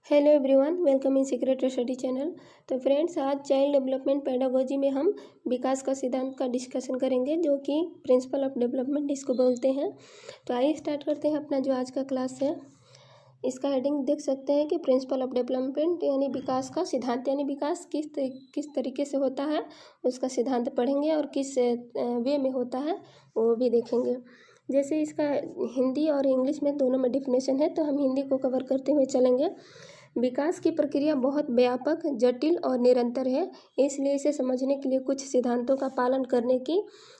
Hello everyone, welcome in secret study channel. तो friends, आज child development pedagogy में हम विकास का सिद्धांत का डिस्कशन करेंगे, जो कि प्रिंसिपल ऑफ डेवलपमेंट इसको बोलते हैं। तो आइए स्टार्ट करते हैं अपना जो आज का क्लास है। इसका हेडिंग देख सकते हैं कि प्रिंसिपल ऑफ डेवलपमेंट यानी विकास का सिद्धांत, यानी विकास किस तरीके से होता है उसका सिद्धांत पढ़ेंगे और किस वे में होता है वो भी देखेंगे। जैसे इसका हिंदी और इंग्लिश में दोनों में डिफिनेशन है, तो हम हिंदी को कवर करते हुए चलेंगे। विकास की प्रक्रिया बहुत व्यापक, जटिल और निरंतर है, इसलिए इसे समझने के लिए कुछ सिद्धांतों का पालन करने की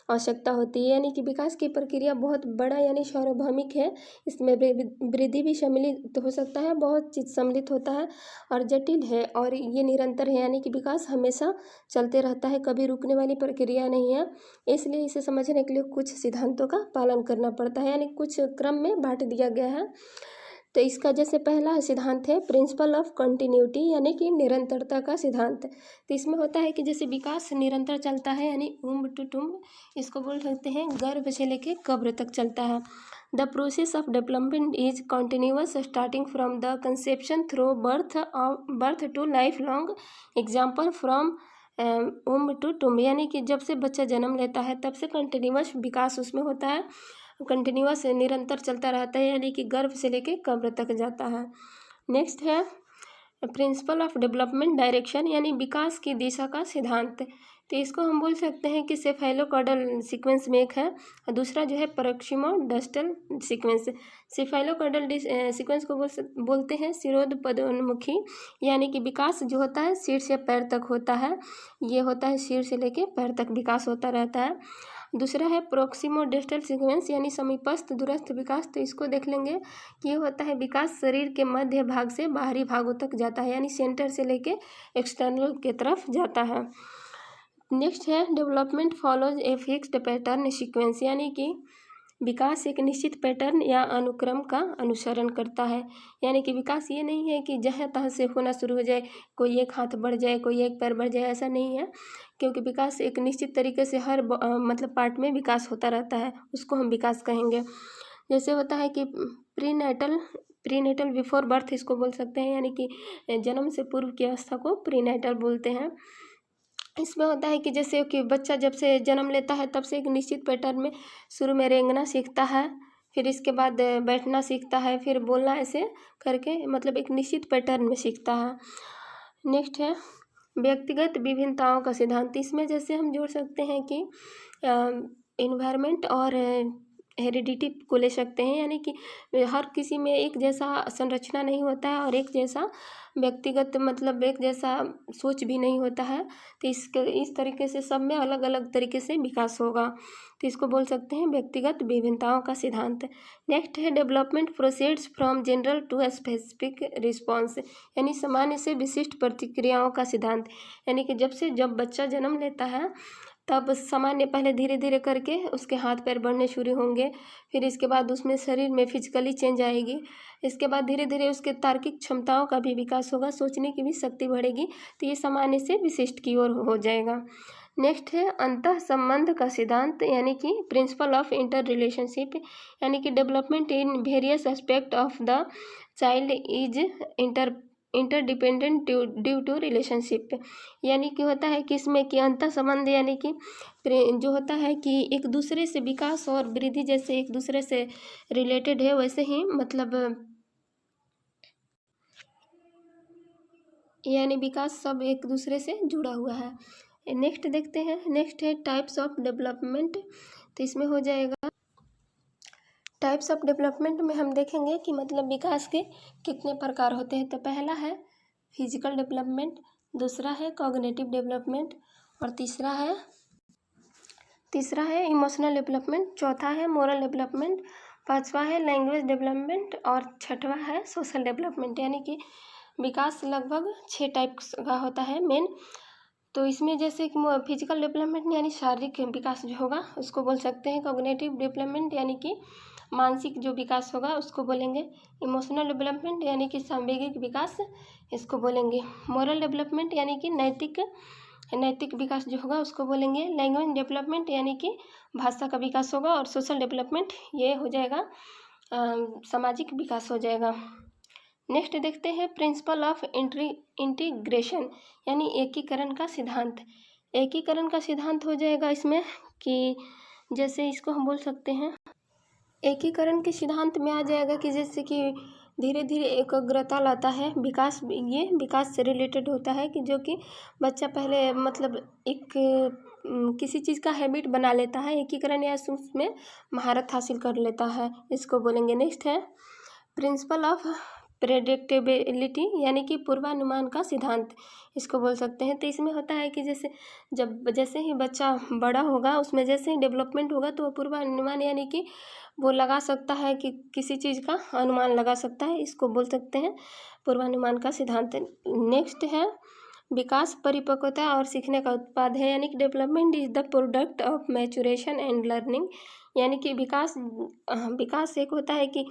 आवश्यकता होती है। यानी कि विकास की प्रक्रिया बहुत बड़ा यानी सार्वभौमिक है। इसमें वृद्धि भी सम्मिलित हो सकता है, बहुत चीज़ सम्मिलित होता है, और जटिल है और ये निरंतर है। यानी कि विकास हमेशा चलते रहता है, कभी रुकने वाली प्रक्रिया नहीं है। इसलिए इसे समझने के लिए कुछ सिद्धांतों का पालन करना पड़ता है, यानी कुछ क्रम में बांट दिया गया है। तो इसका जैसे पहला सिद्धांत है प्रिंसिपल ऑफ कंटिन्यूटी, यानी कि निरंतरता का सिद्धांत। तो इसमें होता है कि जैसे विकास निरंतर चलता है, यानी उम्र टू टुम्ब, इसको बोल सकते हैं गर्भ से लेके कब्र तक चलता है। The process of development is continuous starting from the conception through birth to life long example from womb to tomb, यानी कि जब से बच्चा जन्म लेता है तब से कंटिन्यूअस विकास उसमें होता है, कंटिन्यूअस निरंतर चलता रहता है, यानी कि गर्भ से लेके कब्र तक जाता है। नेक्स्ट है प्रिंसिपल ऑफ डेवलपमेंट डायरेक्शन, यानी विकास की दिशा का सिद्धांत। तो इसको हम बोल सकते हैं कि सेफेलोकॉर्डल सीक्वेंस में एक है, और दूसरा जो है प्रॉक्सिमोडिस्टल सीक्वेंस। सेफेलोकॉर्डल सीक्वेंस को बोलते हैं शिरोपदोन्मुखी, यानी कि विकास जो होता है सिर से पैर तक होता है। ये होता है सिर से लेके पैर तक विकास होता रहता है। दूसरा है प्रोक्सिमोडिस्टल सीक्वेंस, यानी समीपस्थ दूरस्थ विकास। तो इसको देख लेंगे कि ये होता है विकास शरीर के मध्य भाग से बाहरी भागों तक जाता है, यानी सेंटर से लेके एक्सटर्नल के तरफ जाता है। नेक्स्ट है development follows a fixed pattern sequence, यानी कि विकास एक निश्चित पैटर्न या अनुक्रम का अनुसरण करता है। यानी कि विकास ये नहीं है कि जहाँ तहाँ से होना शुरू हो जाए, कोई एक हाथ बढ़ जाए, कोई एक पैर बढ़ जाए, ऐसा नहीं है। क्योंकि विकास एक निश्चित तरीके से हर मतलब पार्ट में विकास होता रहता है, उसको हम विकास कहेंगे। जैसे होता है कि प्रीनेटल बिफोर बर्थ इसको बोल सकते हैं, यानी कि जन्म से पूर्व की अवस्था को प्रीनेटल बोलते हैं। इसमें होता है कि जैसे कि बच्चा जब से जन्म लेता है तब से एक निश्चित पैटर्न में शुरू में रेंगना सीखता है, फिर इसके बाद बैठना सीखता है, फिर बोलना, ऐसे करके मतलब एक निश्चित पैटर्न में सीखता है। नेक्स्ट है व्यक्तिगत विभिन्नताओं का सिद्धांत। इसमें जैसे हम जोड़ सकते हैं कि इन्वायरमेंट और हेरिडिटी को ले सकते हैं, यानी कि हर किसी में एक जैसा संरचना नहीं होता है और एक जैसा व्यक्तिगत मतलब एक जैसा सोच भी नहीं होता है। तो इस तरीके से सब में अलग अलग तरीके से विकास होगा। तो इसको बोल सकते हैं व्यक्तिगत विभिन्नताओं का सिद्धांत। नेक्स्ट है development proceeds from general to specific response, यानी सामान्य से विशिष्ट प्रतिक्रियाओं का सिद्धांत। यानी कि जब बच्चा जन्म लेता है तब सामान्य पहले धीरे धीरे करके उसके हाथ पैर बढ़ने शुरू होंगे, फिर इसके बाद उसमें शरीर में फिजिकली चेंज आएगी, इसके बाद धीरे धीरे उसके तार्किक क्षमताओं का भी विकास होगा, सोचने की भी शक्ति बढ़ेगी। तो ये सामान्य से विशिष्ट की ओर हो जाएगा। नेक्स्ट है अंतः संबंध का सिद्धांत, यानी कि प्रिंसिपल ऑफ इंटर रिलेशनशिप, यानी कि development in various aspect of the child is interdependent due to relationship. यानी कि होता है कि इसमें कि अंतर संबंध, यानी कि जो होता है कि एक दूसरे से विकास और वृद्धि जैसे एक दूसरे से रिलेटेड है, वैसे ही मतलब यानी विकास सब एक दूसरे से जुड़ा हुआ है। नेक्स्ट देखते हैं, नेक्स्ट है टाइप्स ऑफ डेवलपमेंट। तो इसमें हो जाएगा टाइप्स ऑफ डेवलपमेंट में हम देखेंगे कि मतलब विकास के कितने प्रकार होते हैं। तो पहला है फिजिकल डेवलपमेंट, दूसरा है कॉग्निटिव डेवलपमेंट, और तीसरा है इमोशनल डेवलपमेंट, चौथा है मोरल डेवलपमेंट, पांचवा है लैंग्वेज डेवलपमेंट, और छठवां है सोशल डेवलपमेंट। यानी कि विकास लगभग 6 टाइप्स का होता है मेन। तो इसमें जैसे कि फिजिकल डेवलपमेंट यानी शारीरिक विकास जो होगा उसको बोल सकते हैं। कॉग्निटिव डेवलपमेंट यानी कि मानसिक जो विकास होगा उसको बोलेंगे। इमोशनल डेवलपमेंट यानी कि सांवेगिक विकास, इसको बोलेंगे। मोरल डेवलपमेंट यानी कि नैतिक विकास जो होगा उसको बोलेंगे। लैंग्वेज डेवलपमेंट यानी कि भाषा का विकास होगा, और सोशल डेवलपमेंट ये हो जाएगा सामाजिक विकास हो जाएगा। नेक्स्ट देखते हैं प्रिंसिपल ऑफ इंटीग्रेशन यानी एकीकरण का सिद्धांत। एकीकरण का सिद्धांत हो जाएगा इसमें कि जैसे इसको हम बोल सकते हैं, एकीकरण के सिद्धांत में आ जाएगा कि जैसे कि धीरे धीरे एकाग्रता लाता है विकास। ये विकास से रिलेटेड होता है कि जो कि बच्चा पहले मतलब एक किसी चीज़ का हैबिट बना लेता है, एकीकरण या उसमें महारत हासिल कर लेता है, इसको बोलेंगे। नेक्स्ट है प्रिंसिपल ऑफ प्रेडिक्टेबिलिटी यानी कि पूर्वानुमान का सिद्धांत, इसको बोल सकते हैं। तो इसमें होता है कि जैसे ही बच्चा बड़ा होगा, उसमें जैसे ही डेवलपमेंट होगा तो पूर्वानुमान यानी कि वो लगा सकता है कि किसी चीज़ का अनुमान लगा सकता है, इसको बोल सकते हैं पूर्वानुमान का सिद्धांत। नेक्स्ट है विकास परिपक्वता और सीखने का उत्पाद है, यानी कि development is the product of maturation and learning, यानी कि विकास एक होता है कि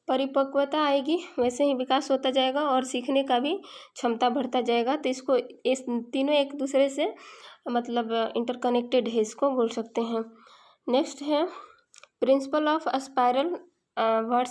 परिपक्वता आएगी वैसे ही विकास होता जाएगा और सीखने का भी क्षमता बढ़ता जाएगा। तो इसको इस तीनों एक दूसरे से मतलब इंटरकनेक्टेड है, इसको बोल सकते हैं। नेक्स्ट है प्रिंसिपल ऑफ स्पाइरल वर्ड्स